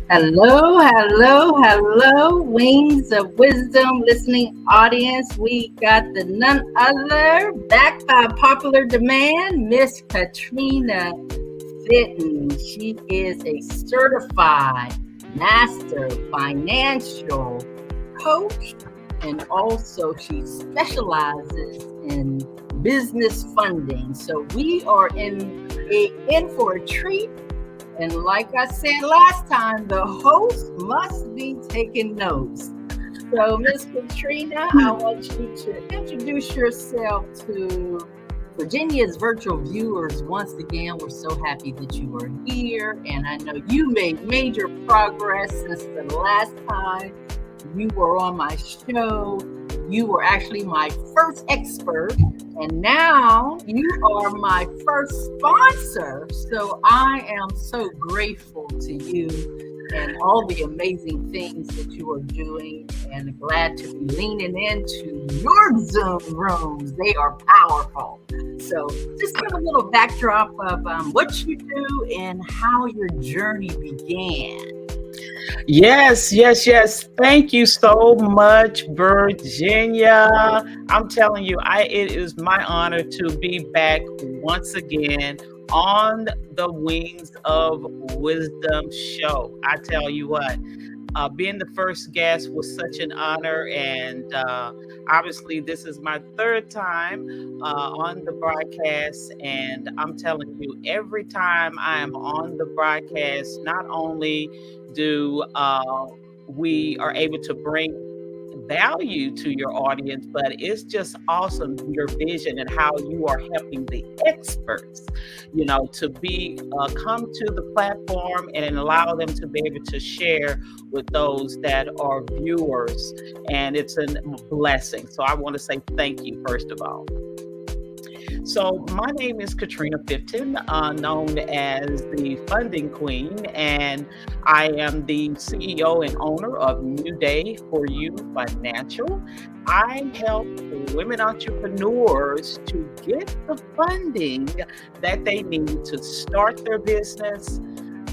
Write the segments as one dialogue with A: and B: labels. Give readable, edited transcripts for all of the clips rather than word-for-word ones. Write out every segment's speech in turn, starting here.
A: Hello, hello, hello, Wings of Wisdom listening audience. We got the none other, back by popular demand, Miss Katrina Fitten. She is a certified master financial coach, and also she specializes in business funding. So we are in for a treat, and like I said last time, the host must be taking notes. So, Miss Katrina, I want you to introduce yourself to Virginia's virtual viewers. Once again, we're so happy that you are here, and I know you made major progress since the last time you were on my show. You were actually my first expert, and now you are my first sponsor. So I am so grateful to you and all the amazing things that you are doing, and glad to be leaning into your Zoom rooms. They are powerful. So just give a little backdrop of what you do and how your journey began.
B: Yes. Thank you so much, Virginia. I'm telling you, it is my honor to be back once again on the Wings of Wisdom show. I tell you what, being the first guest was such an honor, and obviously, this is my third time on the broadcast. And I'm telling you, every time I am on the broadcast, not only do we are able to bring value to your audience, but it's just awesome your vision and how you are helping the experts, to be come to the platform and allow them to be able to share with those that are viewers, and it's a blessing. So I want to say thank you first of all. So my name is Katrina Fitten, known as the Funding Queen, and I am the CEO and owner of New Day for You Financial. I help women entrepreneurs to get the funding that they need to start their business,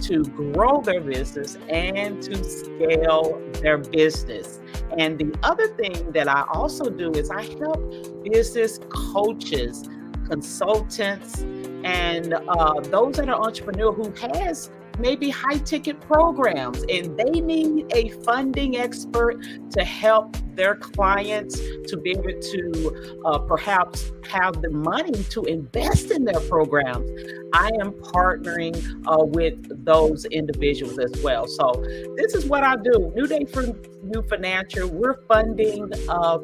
B: to grow their business, and to scale their business. And the other thing that I also do is I help business coaches, consultants, and those that are entrepreneur who has maybe high ticket programs and they need a funding expert to help their clients to be able to perhaps have the money to invest in their programs. I am partnering with those individuals as well. So this is what I do. New Day for You Financial, we're funding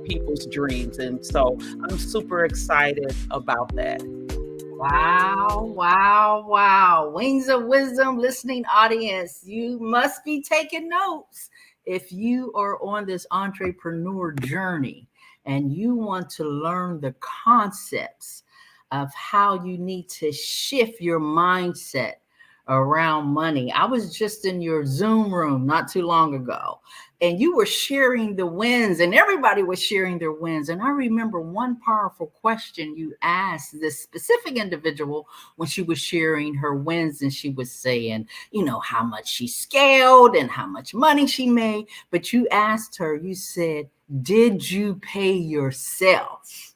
B: people's dreams. And so I'm super excited about that.
A: Wow, wow, wow. Wings of Wisdom listening audience, you must be taking notes if you are on this entrepreneur journey and you want to learn the concepts of how you need to shift your mindset around money. I was just in your Zoom room not too long ago, and you were sharing the wins, and everybody was sharing their wins. And I remember one powerful question you asked this specific individual when she was sharing her wins, and she was saying, how much she scaled and how much money she made. But you asked her, you said, did you pay yourself?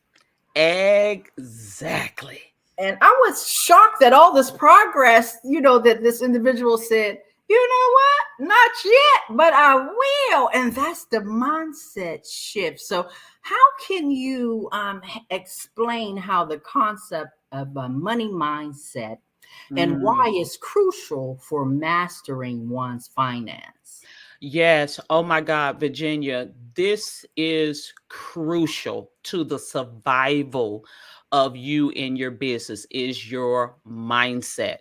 B: Exactly.
A: And I was shocked at all this progress, that this individual said, you know what? Not yet, but I will. And that's the mindset shift. So, how can you explain how the concept of a money mindset and why it's crucial for mastering one's finance?
B: Yes. Oh my God, Virginia, this is crucial to the survival of you in your business is your mindset.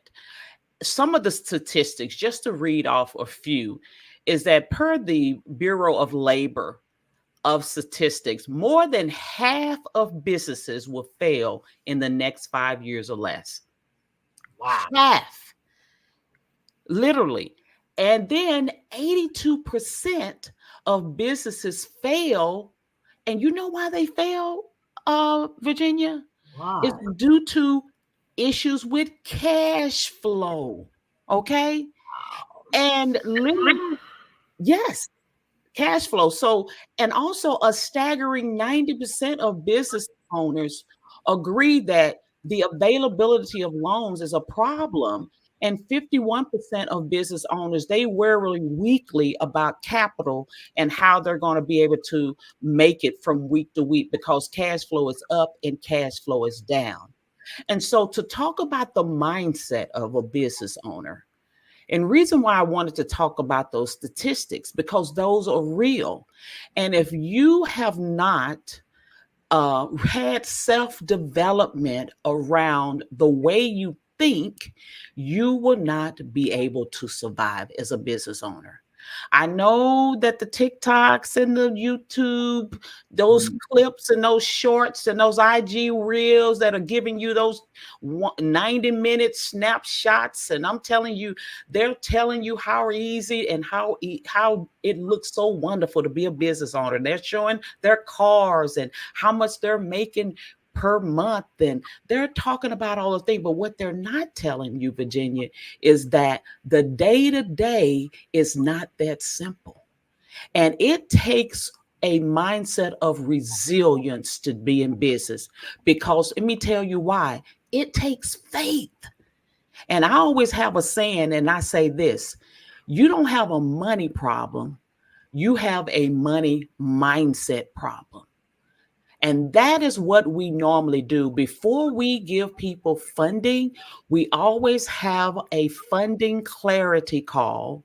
B: Some of the statistics, just to read off a few, is that per the Bureau of Labor of Statistics, more than half of businesses will fail in the next 5 years or less.
A: Wow.
B: Half, literally. And then 82% of businesses fail. And you know why they fail, Virginia? It's
A: Wow.
B: due to issues with cash flow. Okay. And literally, yes, cash flow. So, and also a staggering 90% of business owners agree that the availability of loans is a problem. And 51% of business owners, they worry weekly about capital and how they're going to be able to make it from week to week because cash flow is up and cash flow is down. And so to talk about the mindset of a business owner, and reason why I wanted to talk about those statistics, because those are real. And if you have not had self development around the way you think, you will not be able to survive as a business owner. I know that the TikToks and the YouTube, those clips and those shorts and those IG reels that are giving you those 90-minute snapshots, and I'm telling you, they're telling you how easy and how it looks so wonderful to be a business owner. They're showing their cars and how much they're making per month, and they're talking about all the things. But what they're not telling you, Virginia, is that the day to day is not that simple. And it takes a mindset of resilience to be in business, because let me tell you why. It takes faith. And I always have a saying, and I say this: you don't have a money problem, you have a money mindset problem. And that is what we normally do. Before we give people funding, we always have a funding clarity call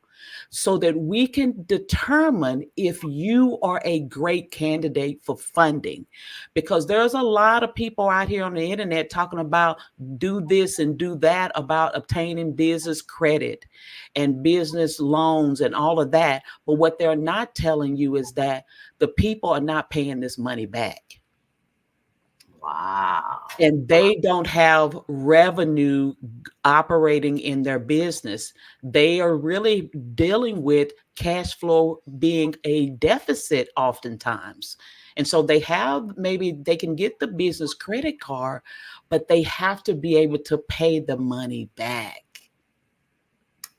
B: so that we can determine if you are a great candidate for funding. Because there's a lot of people out here on the internet talking about do this and do that about obtaining business credit and business loans and all of that. But what they're not telling you is that the people are not paying this money back.
A: Wow.
B: And they don't have revenue operating in their business. They are really dealing with cash flow being a deficit oftentimes. And so they have, maybe they can get the business credit card, but they have to be able to pay the money back.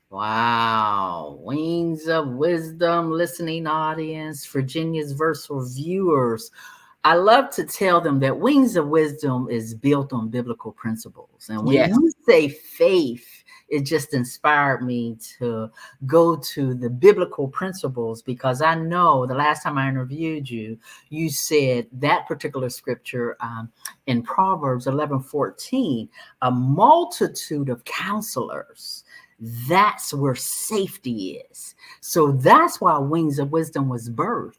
A: Wow. Wings of Wisdom, listening audience, Virginia's Versal viewers. I love to tell them that Wings of Wisdom is built on biblical principles. And when
B: Yes.
A: you say faith, it just inspired me to go to the biblical principles, because I know the last time I interviewed you, you said that particular scripture in Proverbs 11:14, a multitude of counselors, that's where safety is. So that's why Wings of Wisdom was birthed,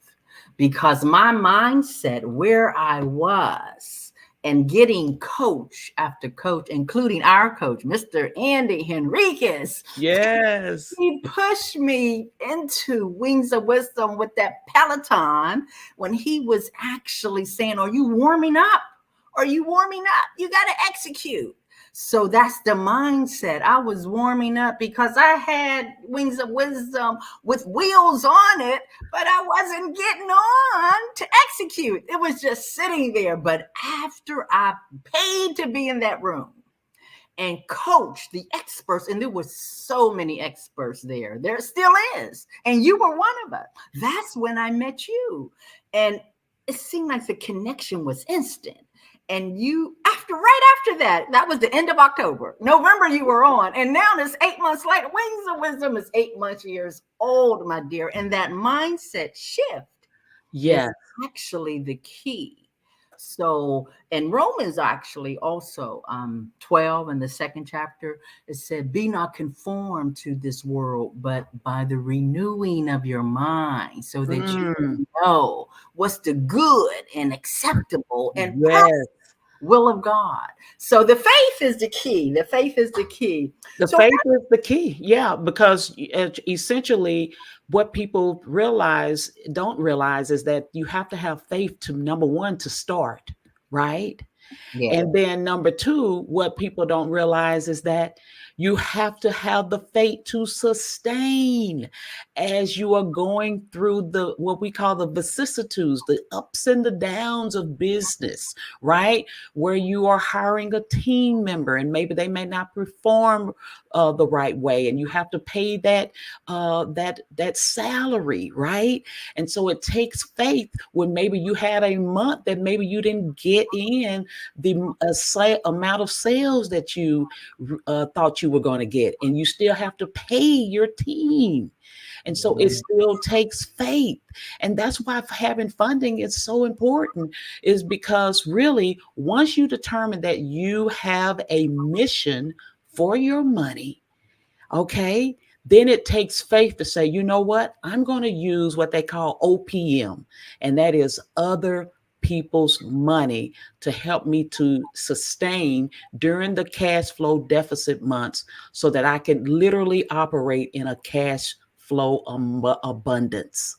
A: because my mindset, where I was, and getting coach after coach, including our coach, Mr. Andy Henriquez,
B: Yes.
A: he pushed me into Wings of Wisdom with that Peloton when he was actually saying, are you warming up? Are you warming up? You got to execute. So that's the mindset. I was warming up because I had Wings of Wisdom with wheels on it, but I wasn't getting on to execute. It was just sitting there. But after I paid to be in that room and coach the experts, and there were so many experts there still is, and you were one of us, that's when I met you. And it seemed like the connection was instant. And you, right after that, that was the end of October. November you were on. And now it's 8 months later. Wings of Wisdom is 8 months, years old, my dear. And that mindset shift is actually the key. So, and Romans actually also 12 in the second chapter, it said, be not conformed to this world, but by the renewing of your mind, so that you know what's the good and acceptable and perfect will of God. So the faith is the key. The faith is the key.
B: The faith is the key. Yeah, because essentially what people don't realize is that you have to have faith to, number one, to start, right?
A: Yeah.
B: And then number two, what people don't realize is that You have to have the faith to sustain as you are going through the what we call the vicissitudes, the ups and the downs of business, right? Where you are hiring a team member and maybe they may not perform the right way, and you have to pay that salary, right? And so it takes faith when maybe you had a month that maybe you didn't get in the amount of sales that you thought you were going to get, and you still have to pay your team. And so it still takes faith. And that's why having funding is so important, is because really, once you determine that you have a mission for your money, okay, then it takes faith to say, you know what, I'm going to use what they call OPM, and that is other people's money to help me to sustain during the cash flow deficit months so that I can literally operate in a cash flow abundance.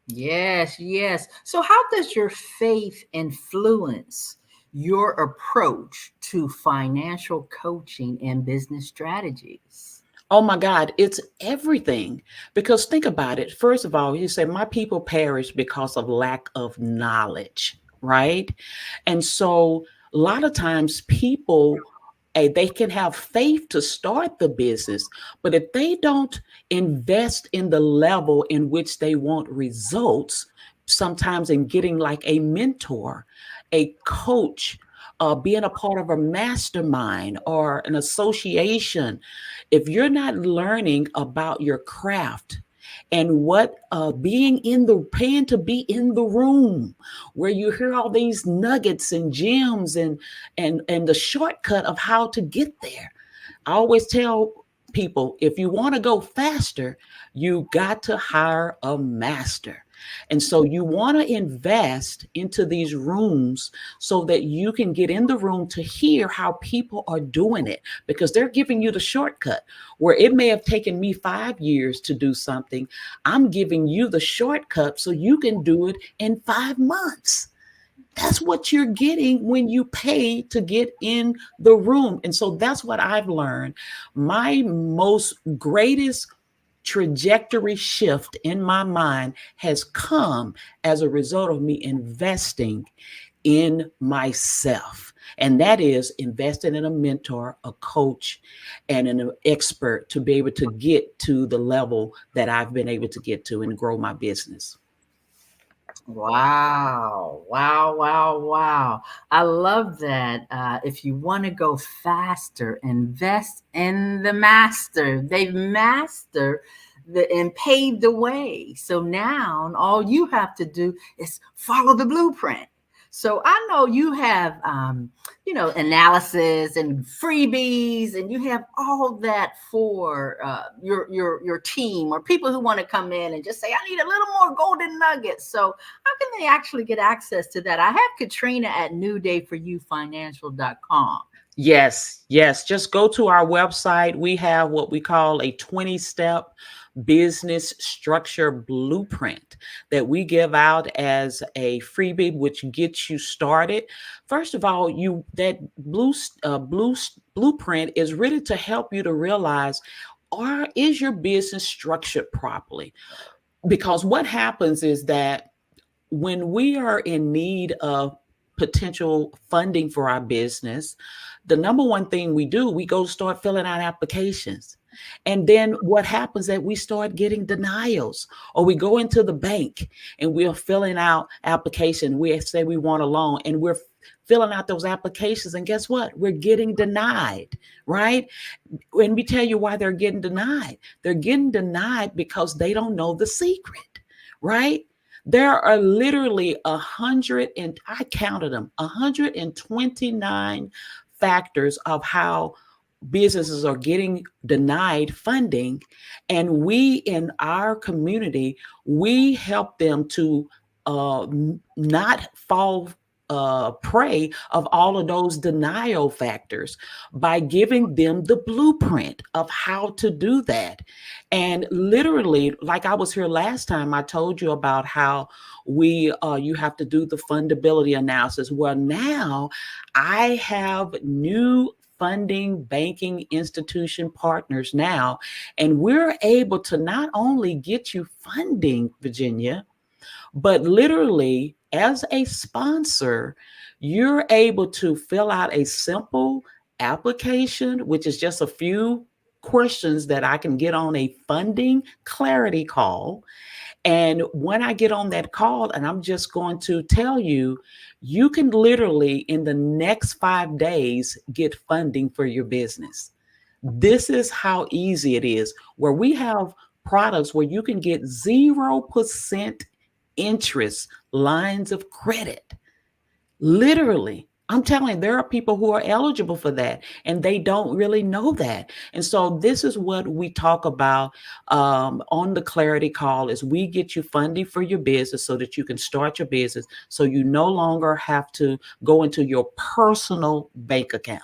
A: Yes, yes. So, how does your faith influence your approach to financial coaching and business strategies?
B: Oh my God, it's everything. Because think about it. First of all, you say, my people perish because of lack of knowledge, right? And so a lot of times people, they can have faith to start the business, but if they don't invest in the level in which they want results, sometimes in getting like a mentor, a coach, being a part of a mastermind or an association, if you're not learning about your craft and what being in the paying to be in the room where you hear all these nuggets and gems and the shortcut of how to get there. I always tell people, if you want to go faster, you got to hire a master. And so you want to invest into these rooms so that you can get in the room to hear how people are doing it, because they're giving you the shortcut. Where it may have taken me 5 years to do something, I'm giving you the shortcut so you can do it in 5 months. That's what you're getting when you pay to get in the room. And so that's what I've learned. My most greatest trajectory shift in my mind has come as a result of me investing in myself. And that is investing in a mentor, a coach, and an expert to be able to get to the level that I've been able to get to and grow my business.
A: Wow, wow, wow, wow. I love that. If you want to go faster, invest in the master. They've mastered and paved the way. So now all you have to do is follow the blueprint. So I know you have, analysis and freebies, and you have all that for your team or people who want to come in and just say, I need a little more golden nuggets. So how can they actually get access to that? I have Katrina at newdayforyouFinancial.com.
B: Yes, yes. Just go to our website. We have what we call a 20-step business structure blueprint that we give out as a freebie, which gets you started. First of all, you that blueprint is really to help you to realize, or is your business structured properly? Because what happens is that when we are in need of potential funding for our business, the number one thing we do, we go start filling out applications. And then what happens that we start getting denials, or we go into the bank and we're filling out application. We say we want a loan and we're filling out those applications. And guess what? We're getting denied, right? And we tell you why they're getting denied. They're getting denied because they don't know the secret, right? There are literally 100, and I counted them, 129 factors of how businesses are getting denied funding. And we in our community, we help them to not fall prey of all of those denial factors by giving them the blueprint of how to do that. And literally, like I was here last time, I told you about how we you have to do the fundability analysis. Well, now I have new funding banking institution partners now, and we're able to not only get you funding, Virginia, but literally, as a sponsor, you're able to fill out a simple application, which is just a few questions that I can get on a funding clarity call. And when I get on that call, and I'm just going to tell you, you can literally in the next 5 days get funding for your business. This is how easy it is, where we have products where you can get 0% interest lines of credit. Literally. I'm telling you, there are people who are eligible for that and they don't really know that. And so this is what we talk about on the clarity call is we get you funding for your business so that you can start your business so you no longer have to go into your personal bank account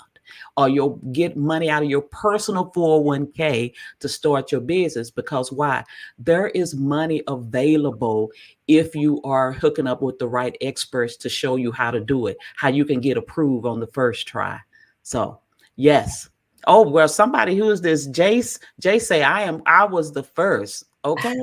B: or you'll get money out of your personal 401k to start your business. Because why? There is money available if you are hooking up with the right experts to show you how to do it, how you can get approved on the first try. So, yes. Oh, well, somebody who is this? Jace. Jace say, I was the first. Okay.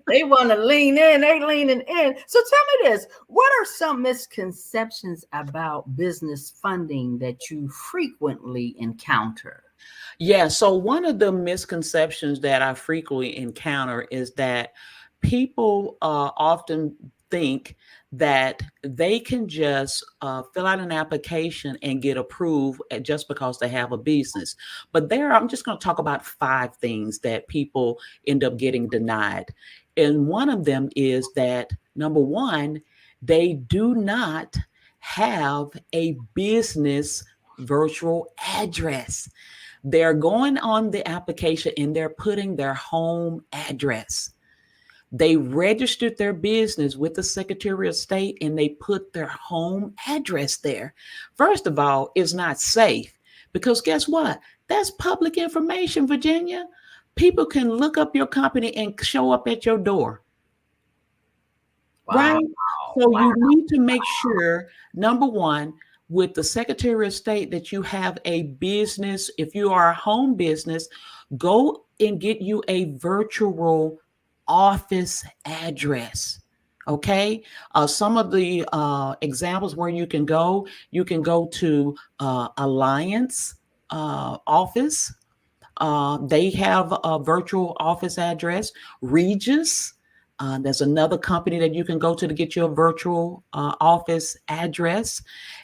A: They want to lean in. They leaning in. So tell me this: what are some misconceptions about business funding that you frequently encounter?
B: Yeah. So one of the misconceptions that I frequently encounter is that people often think that they can just fill out an application and get approved just because they have a business. But I'm just going to talk about 5 things that people end up getting denied. And one of them is that number one, they do not have a business virtual address. They're going on the application and they're putting their home address. They registered their business with the Secretary of State and they put their home address there. First of all, it's not safe because guess what? That's public information, Virginia. People can look up your company and show up at your door.
A: Wow.
B: Right? So
A: Wow.
B: you need to make sure, number one, with the Secretary of State, that you have a business. If you are a home business, go and get you a virtual office address. Okay. Some of the examples where you can go to Alliance office. They have a virtual office address. Regis, there's another company that you can go to get your virtual office address.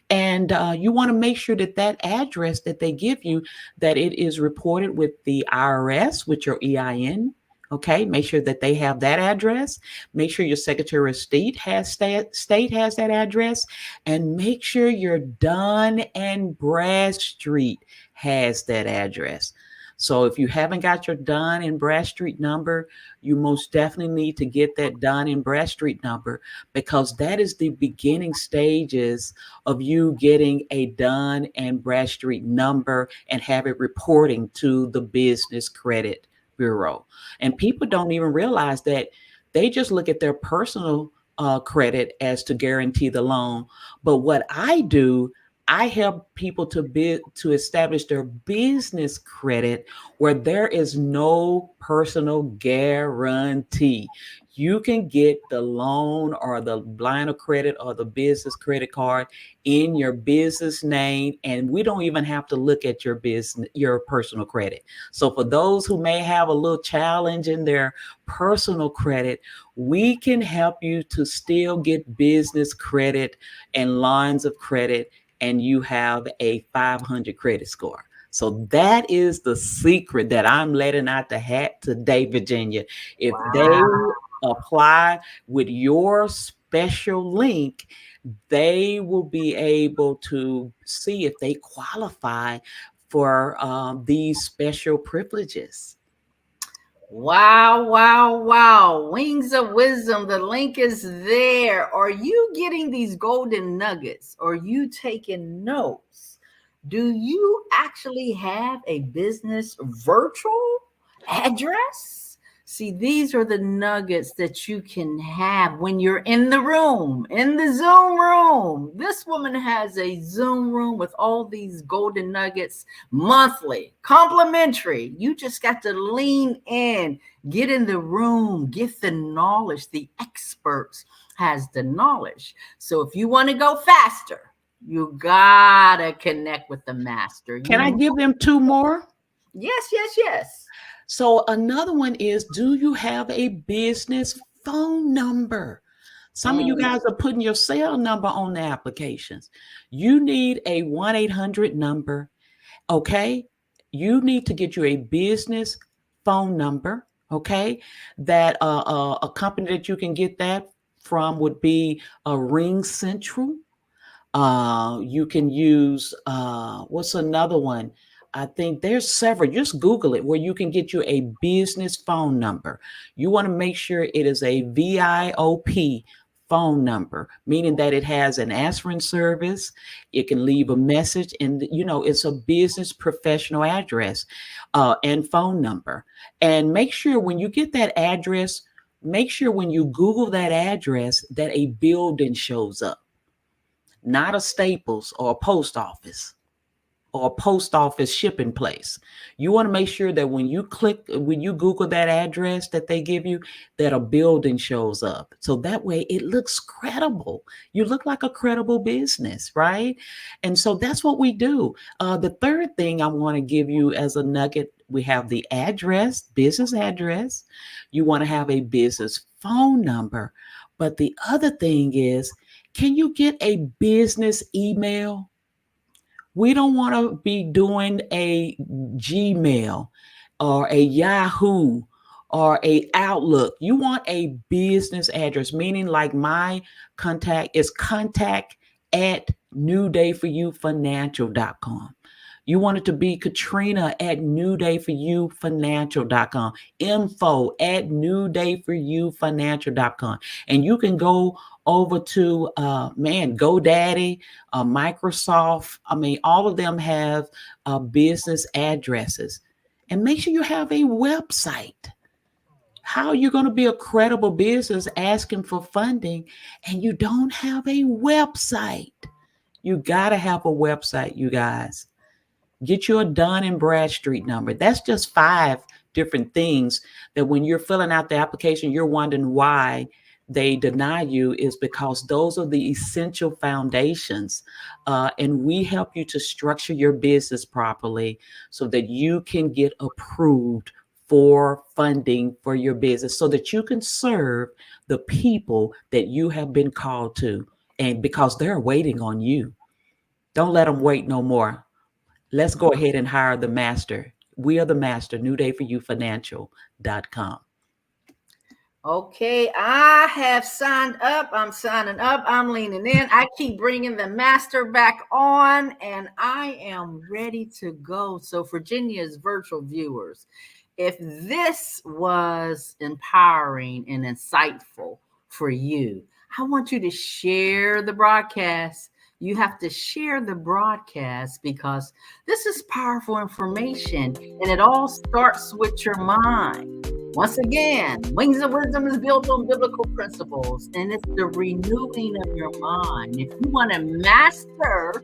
B: And you want to make sure that that address that they give you, that it is reported with the IRS with your EIN. Okay, make sure that they have that address. Make sure your Secretary of State has that address, and make sure your Dun and Bradstreet has that address. So if you haven't got your Dun and Bradstreet number, you most definitely need to get that Dun and Bradstreet number because that is the beginning stages of you getting a Dun and Bradstreet number and have it reporting to the Business Credit Bureau. And people don't even realize that they just look at their personal credit as to guarantee the loan. But what I do, I help people to establish their business credit where there is no personal guarantee. You can get the loan or the line of credit or the business credit card in your business name, and we don't even have to look at your personal credit. So for those who may have a little challenge in their personal credit, we can help you to still get business credit and lines of credit, and you have a 500 credit score. So that is the secret that I'm letting out the hat today, Virginia. If they
A: Wow.
B: apply with your special link, they will be able to see if they qualify for these special privileges.
A: Wow, wow, wow. Wings of Wisdom. The link is there. Are you getting these golden nuggets? Are you taking notes? Do you actually have a business virtual address? See, these are the nuggets that you can have when you're in the room, in the Zoom room. This woman has a Zoom room with all these golden nuggets monthly, complimentary. You just got to lean in, get in the room, get the knowledge. The experts has the knowledge. So if you want to go faster, you gotta connect with the master.
B: Can I give them two more?
A: Yes.
B: So another one is, do you have a business phone number? Some of you guys are putting your cell number on the applications. You need a 1-800 number, okay? You need to get you a business phone number, okay? That a company that you can get that from would be a Ring Central. You can use what's another one? I think there's several. Just Google it where you can get you a business phone number. You want to make sure it is a VIP phone number, meaning that it has an answering service. It can leave a message, and it's a business professional address and phone number. And make sure when you get that address, make sure when you Google that address that a building shows up, not a Staples or a post office or a post office shipping place. You want to make sure that when you Google that address that they give you, that a building shows up. So that way it looks credible. You look like a credible business, right? And so that's what we do. The third thing I want to give you as a nugget, we have the address, business address. You want to have a business phone number. But the other thing is, can you get a business email? We don't want to be doing a Gmail or a Yahoo or a Outlook. You want a business address, meaning like my contact is contact@newdayforyoufinancial.com. You want it to be Katrina at newdayforyoufinancial.com, info@newdayforyoufinancial.com. And you can go over to GoDaddy, Microsoft. I mean, all of them have business addresses. And make sure you have a website. How are you going to be a credible business asking for funding and you don't have a website? You got to have a website, you guys. Get you a Dun and Bradstreet number. That's just 5 different things that when you're filling out the application, you're wondering why they deny you, is because those are the essential foundations. And we help you to structure your business properly so that you can get approved for funding for your business so that you can serve the people that you have been called to. And because they're waiting on you. Don't let them wait no more. Let's go ahead and hire the master. We are the master, newdayforyoufinancial.com.
A: Okay, I have signed up. I'm signing up. I'm leaning in. I keep bringing the master back on, and I am ready to go. So, Virginia's virtual viewers, if this was empowering and insightful for you, I want you to share the broadcast. You have to share the broadcast because this is powerful information, and it all starts with your mind. Once again, Wings of Wisdom is built on biblical principles, and it's the renewing of your mind. If you want to master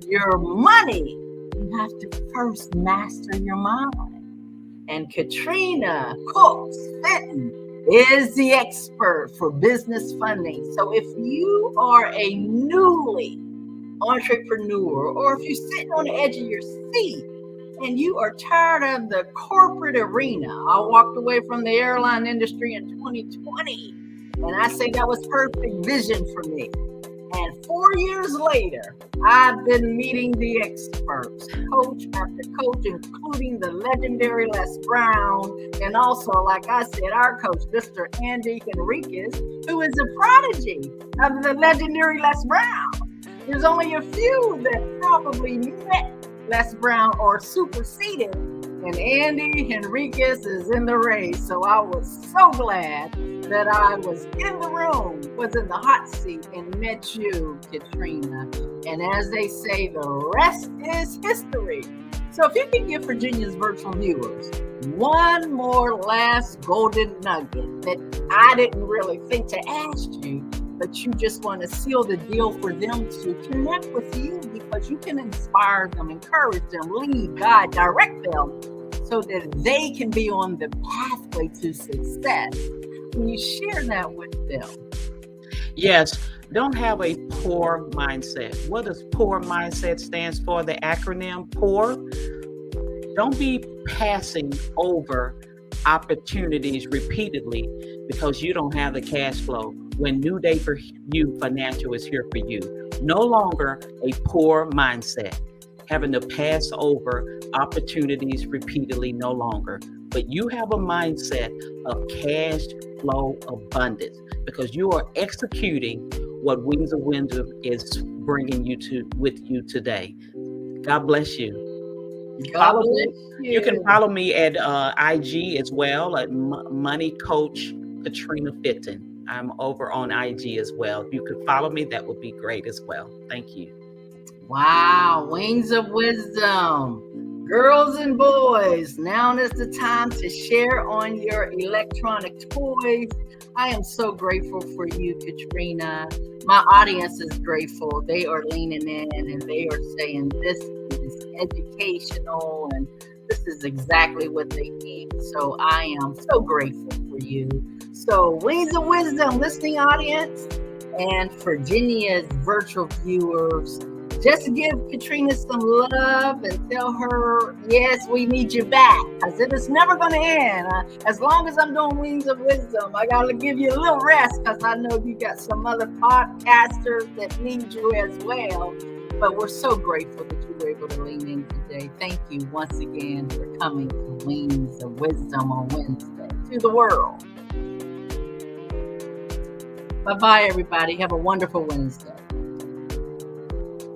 A: your money, you have to first master your mind. And Katrina Fitten is the expert for business funding. So if you are a newly entrepreneur, or if you're sitting on the edge of your seat and you are tired of the corporate arena. I walked away from the airline industry in 2020, and I say that was perfect vision for me. And 4 years later, I've been meeting the experts, coach after coach, including the legendary Les Brown, and also, like I said, our coach, Mr. Andy Henriquez, who is a prodigy of the legendary Les Brown. There's only a few that probably met Les Brown or superseded, and Andy Henriquez is in the race. So I was so glad that I was in the room, was in the hot seat, and met you, Katrina. And as they say, the rest is history. So if you can give Virginia's virtual viewers one more last golden nugget that I didn't really think to ask you, but you just want to seal the deal for them to connect with you, because you can inspire them, encourage them, lead, guide, direct them so that they can be on the pathway to success. Can you share that with them?
B: Yes, don't have a poor mindset. What does poor mindset stands for? The acronym POUR. Don't be passing over opportunities repeatedly because you don't have the cash flow when New Day for You Financial is here for you. No longer a poor mindset, having to pass over opportunities repeatedly, no longer. But you have a mindset of cash flow abundance because you are executing what Wings of Wisdom is bringing you to with you today. God bless you.
A: God bless you.
B: You can follow me at IG as well at Money Coach Katrina Fitten. I'm over on IG as well. If you could follow me, that would be great as well. Thank you.
A: Wow, Wings of Wisdom. Girls and boys, now is the time to share on your electronic toys. I am so grateful for you, Katrina. My audience is grateful. They are leaning in and they are saying this is educational and this is exactly what they need. So I am so grateful for you. So Wings of Wisdom, listening audience, and Virginia's virtual viewers, just give Katrina some love and tell her, yes, we need you back, because it is never going to end. As long as I'm doing Wings of Wisdom, I got to give you a little rest, because I know you got some other podcasters that need you as well. But we're so grateful that you were able to lean in today. Thank you once again for coming to Wings of Wisdom on Wednesday to the world. Bye-bye, everybody. Have a wonderful Wednesday.